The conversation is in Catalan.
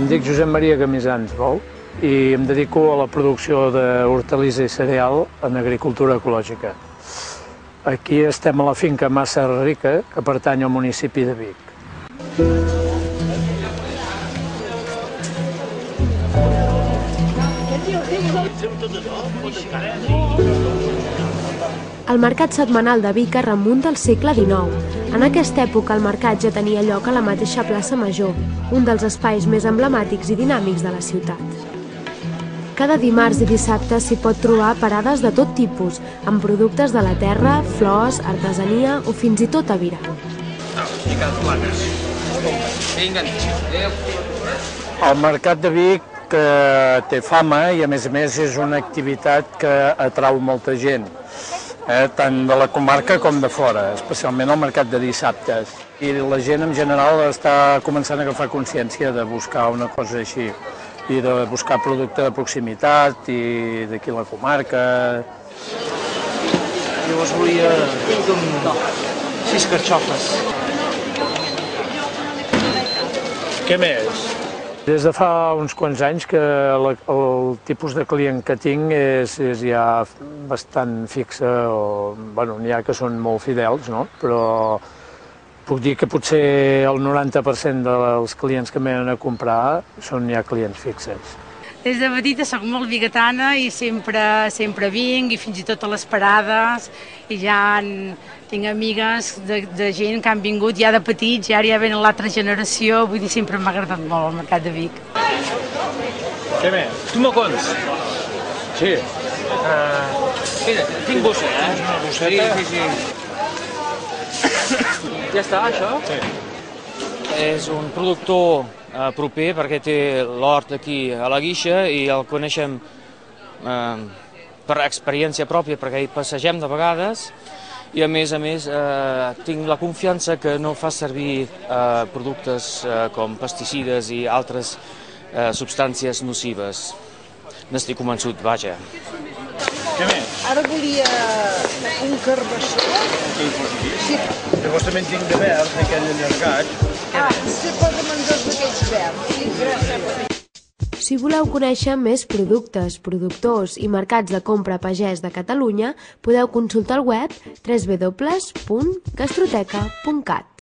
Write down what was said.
dic Josep Maria Camisans, vol? I em dedico a la producció d'hortalissa i cereal en agricultura ecològica. Aquí estem a la finca Massa Rica, que pertany al municipi de Vic. El mercat setmanal de Vic es remunta al segle XIX. En aquesta època el mercat ja tenia lloc a la mateixa plaça Major, un dels espais més emblemàtics i dinàmics de la ciutat. Cada dimarts i dissabte s'hi pot trobar parades de tot tipus, amb productes de la terra, flors, artesania o fins i tot aviram. El mercat de Vic té fama i a més és una activitat que atrau molta gent, tant de la comarca com de fora, especialment el mercat de dissabtes. I la gent en general està començant a agafar consciència de buscar una cosa així i de buscar producte de proximitat i d'aquí la comarca. Llavors volia 6 carxofes. Què més? Des de fa uns quants anys que el tipus de client que tinc és ja bastant fixe, n'hi ha que són molt fidels, no? Però puc dir que potser el 90% dels clients que venen a comprar són ja clients fixes. Des de petita soc molt biguetana i sempre vinc, i fins i tot a les parades, i ja tinc amigues de gent que han vingut ja de petits, i ara ja venen l'altra generació, vull dir, sempre m'ha agradat molt el mercat de Vic. Què més? Tomacons. Sí. Mira, tinc bossa, Una bosseta? Sí. Ja està, això? Sí. És un productor proper perquè té l'hort aquí a la Guixa i el coneixem per experiència pròpia perquè hi passegem de vegades i a més tinc la confiança que no fa servir productes com pesticides i altres substàncies nocives. N'estic convençut, vaja. Què més? Ara volia un carbassó. Sí. Llavors també en tinc de verd, aquell allargat. Potser posa menjars d'aquells verds. Sí, gràcies. Si voleu conèixer més productes, productors i mercats de compra pagès de Catalunya, podeu consultar el web www.gastroteca.cat.